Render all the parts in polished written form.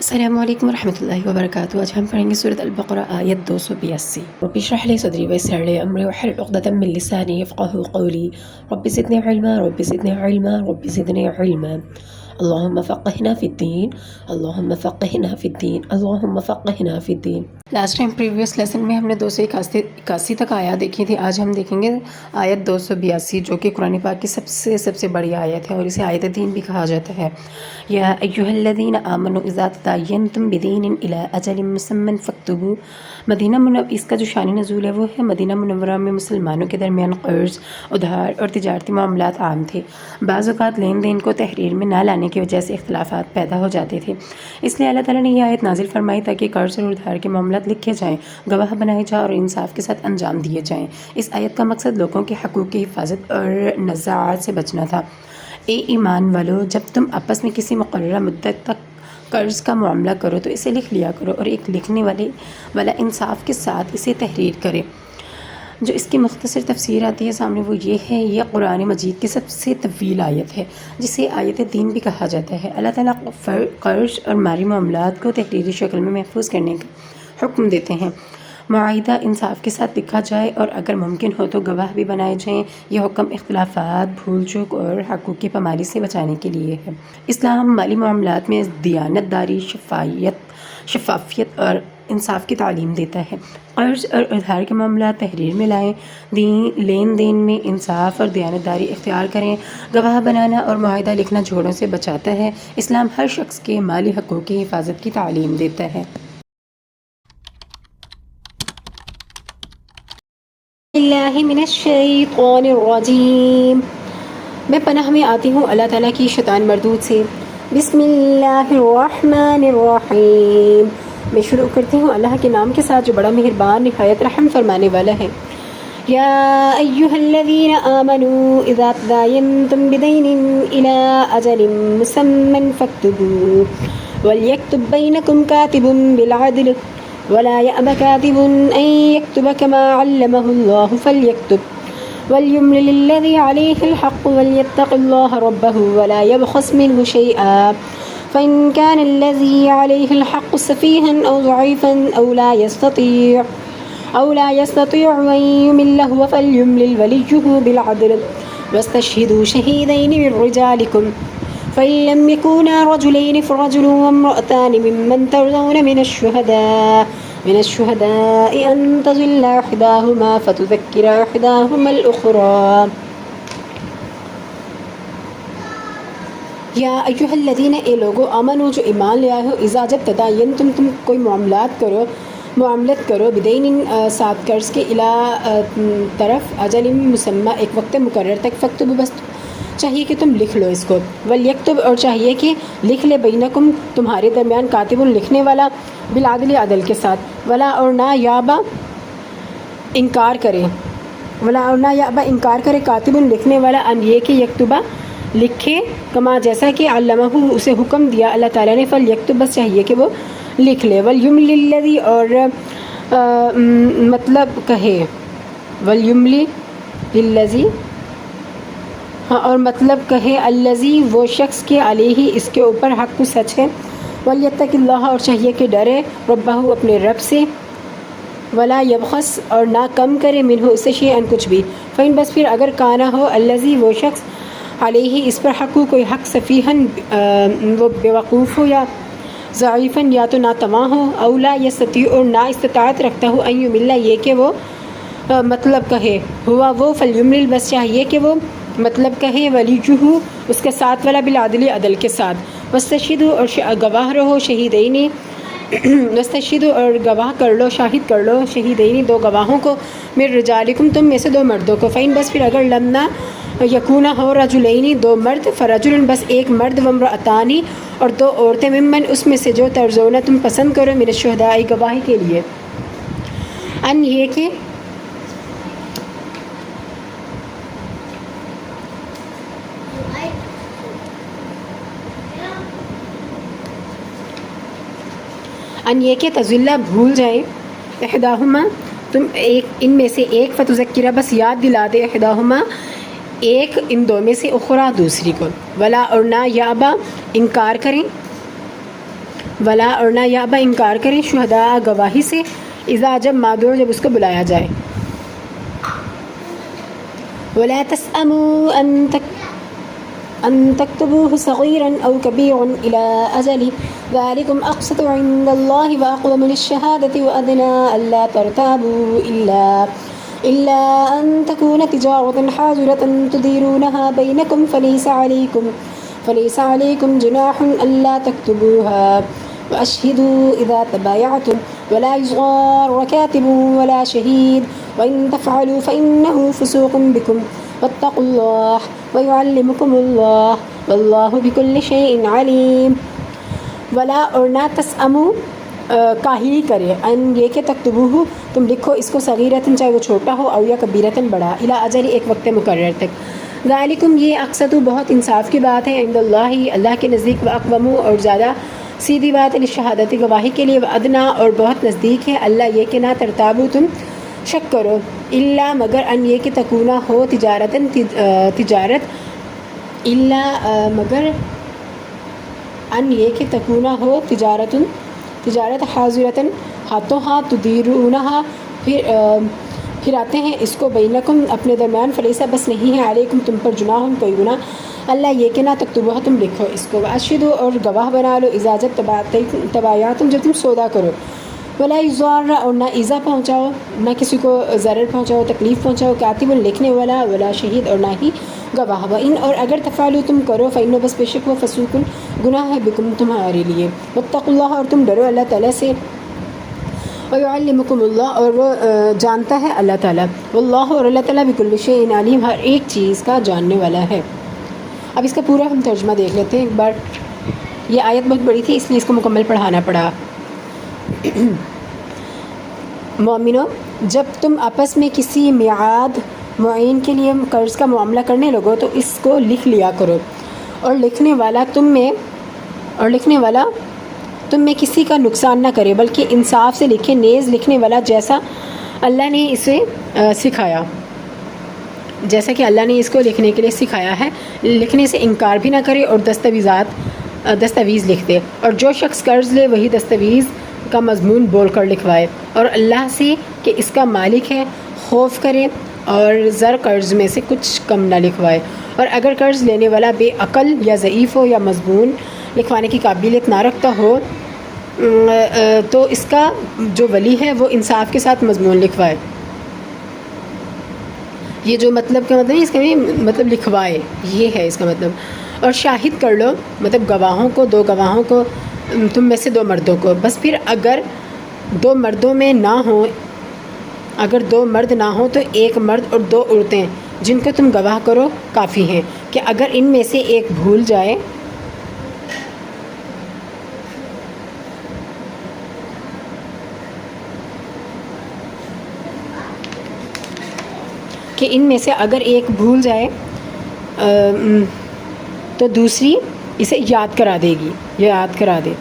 السلام علیکم ورحمۃ اللہ وبرکاتہ۔ آج ہم پڑھیں گے سورۃ البقرہ آیت 282۔ رب اشرح لي صدری ويسر لي امری واحلل عقدۃ من لسانی یفقهوا قولی رب زدنی علما رب زدنی علما رب زدنی علما اللہم فقہنا فی الدین اللہم فقہنا فی الدین اللہم فقہنا فی الدین۔ لاسٹ ٹائم پریویس لیسن میں ہم نے 281 تک آیات دیکھی تھی۔ آج ہم دیکھیں گے آیت 282 جو کہ قرآن پاک کی سب سے بڑی آیت ہے اور اسے آیت دین بھی کہا جاتا ہے۔ یا ایھا الذین آمنوا اذا تداینتم بدین الی اجل مسمى فاکتبوا۔ اس کا جو شان نزول ہے وہ ہے مدینہ منورہ میں مسلمانوں کے درمیان قرض، ادھار اور تجارتی معاملات عام تھے۔ بعض اوقات لین دین کو تحریر میں نہ لانے کی وجہ سے اختلافات پیدا ہو جاتے تھے، اس لیے اللہ تعالیٰ نے یہ آیت نازل فرمائی تاکہ قرض اور ادھار کے معاملات لکھے جائیں، گواہ بنائے جائیں اور انصاف کے ساتھ انجام دیے جائیں۔ اس آیت کا مقصد لوگوں کے حقوق کی حفاظت اور نزاعات سے بچنا تھا۔ اے ایمان والو، جب تم آپس میں کسی مقررہ مدت تک قرض کا معاملہ کرو تو اسے لکھ لیا کرو اور ایک لکھنے والا انصاف کے ساتھ اسے تحریر کرے۔ جو اس کی مختصر تفسیر آتی ہے سامنے وہ یہ ہے، یہ قرآن مجید کی سب سے طویل آیت ہے جسے آیت دین بھی کہا جاتا ہے۔ اللہ تعالیٰ قرض اور مالی معاملات کو تحریری شکل میں محفوظ کرنے کا حکم دیتے ہیں۔ معاہدہ انصاف کے ساتھ لکھا جائے اور اگر ممکن ہو تو گواہ بھی بنائے جائیں۔ یہ حکم اختلافات، بھول چوک اور حقوق کی پامالی سے بچانے کے لیے ہے۔ اسلام مالی معاملات میں دیانت داری، شفافیت اور انصاف کی تعلیم دیتا ہے۔ قرض اور ادھار کے معاملات تحریر میں لائیں، لین دین میں انصاف اور دیانت داری اختیار کریں، گواہ بنانا اور معاہدہ لکھنا جھوڑوں سے بچاتا ہے۔ اسلام ہر شخص کے مالی حقوق کی حفاظت کی تعلیم دیتا ہے۔ اللہ من الشیطان الرجیم، میں پناہ میں آتی ہوں اللہ تعالیٰ کی شیطان مردود سے۔ بسم اللہ الرحمن الرحیم، میں شروع کرتی ہوں اللہ کے نام کے ساتھ جو بڑا مہربان نہایت رحم فرمانے والا ہے۔ یا ایھا الذین آمنوا اذا تداینتم بدین الی اجل مسمى فاکتبوا ولیکتب بینکم کاتب بالعدل ولا يأب كاتب أن يكتب كما علمه الله فليكتب وليملل الذي عليه الحق وليتق الله ربه ولا يبخس منه شيئا فإن كان الذي عليه الحق سفيها أو ضعيفا أو لا يستطيع أن يمل هو فليملل وليه بالعدل واستشهدوا شهيدين من رجالكم فإن لم يكونا رجلين فرجل وامرأتان ممن ترضون من الشهداء أن تضل إحداهما فتذكر إحداهما الأخرى۔ یا ایھا الذین، اے لوگو، آمنو جو ایمان لے آئے ہو، اذا جب تداینتم تم کوئی معاملت کرو بدین ساتھ قرض کے، الی طرف اجل مسمى ایک وقت مقرر تک، فاکتبوا بس چاہیے کہ تم لکھ لو اس کو، ولیکتب اور چاہیے کہ لکھ لے، بینکم تمہارے درمیان، کاتب لکھنے والا، بالعدل عدل کے ساتھ، ولا اور نہ یابا انکار کرے، کاتب لکھنے والا، ان یہ کہ یکتبہ لکھے، کما جیسا کہ علمہ اسے حکم دیا اللہ تعالیٰ نے، فلیکتب بس چاہیے کہ وہ لکھ لے، ولیملی الذی اور مطلب کہے، ولیملی الذی اور مطلب کہے، الذی وہ شخص کے علیہ اس کے اوپر حق کو سچ ہے، ولیتق اللہ اور چاہیے کہ ڈرے، ربہ اپنے رب سے، ولا یبخس اور نہ کم کرے، منہ اس سے شیئا کچھ بھی، فإن بس پھر اگر کانا ہو، الذی وہ شخص، علیہ اس پر حق کوئی حق، سفیہن وہ بیوقوف ہو، یا ضعیفن یا تو ناتواں ہو، او لا یستطیع اور نہ استطاعت رکھتا ہو، ان یمل یہ کہ وہ مطلب کہے، ہوا وہ، فلیملل بس چاہیے کہ وہ مطلب کہے، ولیجہ اس کے ساتھ والا، بالعدل عدل کے ساتھ، واستشہدوا اور گواہ رہو، شہیدینی واستشہدوا اور گواہ کر لو، شاہد کر لو، شہیدینی دو گواہوں کو، من رجالکم تم میں سے دو مردوں کو، فإن بس پھر اگر لم نہ یکونا ہو، رجلینی دو مرد، فرجل بس ایک مرد، وامرأتانی اور دو عورتیں، ممن اس میں سے جو ترضون تم پسند کرو، من الشہداء گواہی کے لیے، ان یہ کہ تضلہ بھول جائے، احداہما تم ایک ان میں سے ایک، فتذکرہ بس یاد دلا دے، احداہما ایک ان دو میں سے، اخرى دوسری کو، ولا اور نہ یابا انکار کریں، ولا اور نہ یابا انکار کریں شہداء گواہی سے اذا جب مادعو جب اس کو بلایا جائے. ولا تسأموا أن تكتبوه صغيرا أو كبيرا إلى أجله ذلكم أقسط عند الله وأقوم للشهادة وأدنى ألا ترتابوا إلا أن تكون تجارة حاضرة تديرونها بينكم فليس عليكم جناح ألا تكتبوها وأشهدوا إذا تبايعتم ولا يصغر كاتب ولا شهيد وإن تفعلوا فإنه فسوق بكم واتقوا الله ويعلمكم الله والله بكل شيء عليم. ولا اور نہ تسأمو کاہلی کرے ان یہ کہ تکتبوہ تم لکھو اس کو صغیرتن چاہے وہ چھوٹا ہو او یا کبیرتن بڑا الی اجل ایک وقت مقرر تک. ذالکم یہ اقسط بہت انصاف کی بات ہے عند اللہ اللہ کے نزدیک واقوم اور زیادہ سیدھی بات للشہادت گواہی کے لیے وادنا اور بہت نزدیک ہے اللہ یہ کہ نہ ترتابو تم شک کرو الا مگر ان یہ کہ تکونا ہو تجارت الا مگر ان یہ کہ تکونا ہو تجارت حاضرتن ہاتھوں ہاتھ تدیرونہا پھر آتے ہیں اس کو بینکم اپنے درمیان فلیسا بس نہیں ہے علیکم تم پر جناح کوئی گناہ اللہ یہ کہ نہ تکتبوہ تم لکھو اس کو واشہدو اور گواہ بنا لو اجازت تبایعتم جب تم سودا کرو ولا یضار اور نہ ایزا پہنچاؤ نہ کسی کو ضرر پہنچاؤ تکلیف پہنچاؤ کاتب لکھنے والا ولا شہید اور نہ ہی گواہ وان اور اگر تفعلوا تم کرو فإنه بس بے شک وہ فسوق گناہ ہے بکم تمہارے لیے واتقوا اللہ اور تم ڈرو اللہ تعالیٰ سے ویعلمکم اللہ اور وہ جانتا ہے اللہ تعالیٰ واللہ اور اللہ تعالیٰ بکل شیء علیم ہر ایک چیز کا جاننے والا ہے. اب اس کا پورا ہم ترجمہ دیکھ لیتے ہیں ایک بار. یہ آیت بہت بڑی تھی اس لیے اس کو مکمل پڑھانا پڑا. مومنو جب تم آپس میں کسی میعاد معین کے لیے قرض کا معاملہ کرنے لگو تو اس کو لکھ لیا کرو اور لکھنے والا تم میں کسی کا نقصان نہ کرے بلکہ انصاف سے لکھے نیز لکھنے والا جیسا اللہ نے اسے سکھایا جیسا کہ اللہ نے اس کو لکھنے کے لیے سکھایا ہے لکھنے سے انکار بھی نہ کرے اور دستاویز لکھ دے اور جو شخص قرض لے وہی دستاویز کا مضمون بول کر لکھوائے اور اللہ سے کہ اس کا مالک ہے خوف کرے اور زر قرض میں سے کچھ کم نہ لکھوائے اور اگر قرض لینے والا بے عقل یا ضعیف ہو یا مضمون لکھوانے کی قابلیت نہ رکھتا ہو تو اس کا جو ولی ہے وہ انصاف کے ساتھ مضمون لکھوائے. یہ جو مطلب کا مطلب ہے اس کا بھی مطلب لکھوائے یہ ہے اس کا مطلب. اور شاہد کر لو مطلب گواہوں کو 2 گواہوں کو تم میں سے 2 مردوں کو بس پھر اگر 2 مردوں میں نہ ہوں اگر 2 مرد نہ ہوں تو 1 مرد اور 2 عورتیں جن کو تم گواہ کرو کافی ہیں کہ اگر ان میں سے ایک بھول جائے تو دوسری اسے یاد کرا دے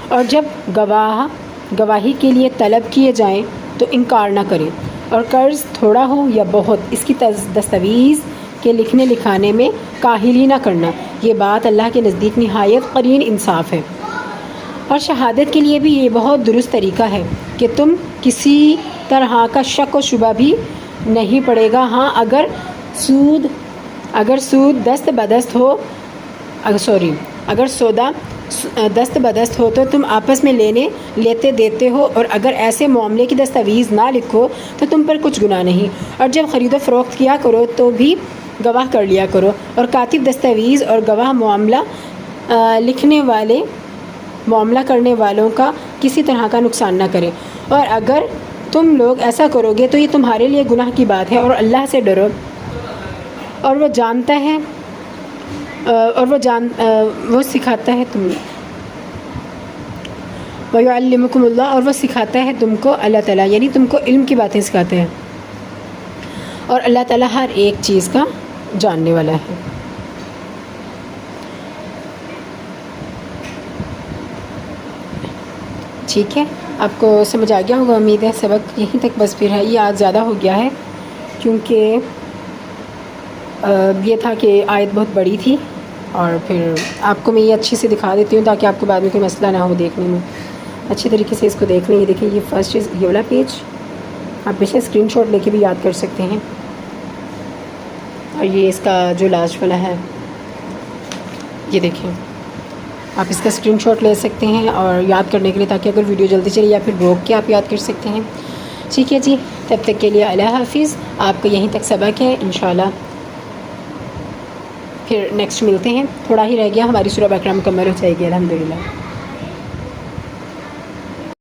اور جب گواہی کے لیے طلب کیے جائیں تو انکار نہ کریں اور قرض تھوڑا ہو یا بہت اس کی دستاویز کے لکھنے لکھانے میں کاہلی نہ کرنا یہ بات اللہ کے نزدیک نہایت قرین انصاف ہے. اور شہادت کے لیے بھی یہ بہت درست طریقہ ہے کہ تم کسی طرح کا شک و شبہ بھی نہیں پڑے گا. ہاں اگر سود دست بدست ہو اگر سودا دست بدست ہو تو تم آپس میں لیتے دیتے ہو اور اگر ایسے معاملے کی دستاویز نہ لکھو تو تم پر کچھ گناہ نہیں. اور جب خرید و فروخت کیا کرو تو بھی گواہ کر لیا کرو اور کاتب دستاویز اور گواہ معاملہ کرنے والوں کا کسی طرح کا نقصان نہ کرے. اور اگر تم لوگ ایسا کرو گے تو یہ تمہارے لیے گناہ کی بات ہے اور اللہ سے ڈرو اور وہ جانتا ہے وہ سکھاتا ہے وَيُعَلِّمُكُمُ اللَّهُ اور وہ سکھاتا ہے تم کو اللہ تعالیٰ یعنی تم کو علم کی باتیں سکھاتے ہیں اور اللہ تعالیٰ ہر ایک چیز کا جاننے والا ہے. ٹھیک ہے آپ کو سمجھ آ گیا ہوگا امید ہے. سبق یہیں تک بس پھر ہے. یہ آج زیادہ ہو گیا ہے کیونکہ یہ تھا کہ آیت بہت بڑی تھی اور پھر آپ کو میں یہ اچھی سے دکھا دیتی ہوں تاکہ آپ کو بعد میں کوئی مسئلہ نہ ہو دیکھنے میں. اچھی طریقے سے اس کو دیکھ لیں. یہ دیکھیں یہ فرسٹ چیز یہ والا پیج آپ پیچھے اسکرین شاٹ لے کے بھی یاد کر سکتے ہیں. اور یہ اس کا جو لاسٹ والا ہے یہ دیکھیں آپ اس کا اسکرین شاٹ لے سکتے ہیں اور یاد کرنے کے لیے تاکہ اگر ویڈیو جلدی چلے یا پھر روک کے آپ یاد کر سکتے ہیں. ٹھیک ہے جی, تب تک کے لیے اللہ حافظ. آپ کو یہیں تک سبق ہے انشاءاللہ. پھر نیکسٹ ملتے ہیں. تھوڑا ہی رہ گیا, ہماری سورہ بقرہ مکمل ہو جائے گی الحمدللہ.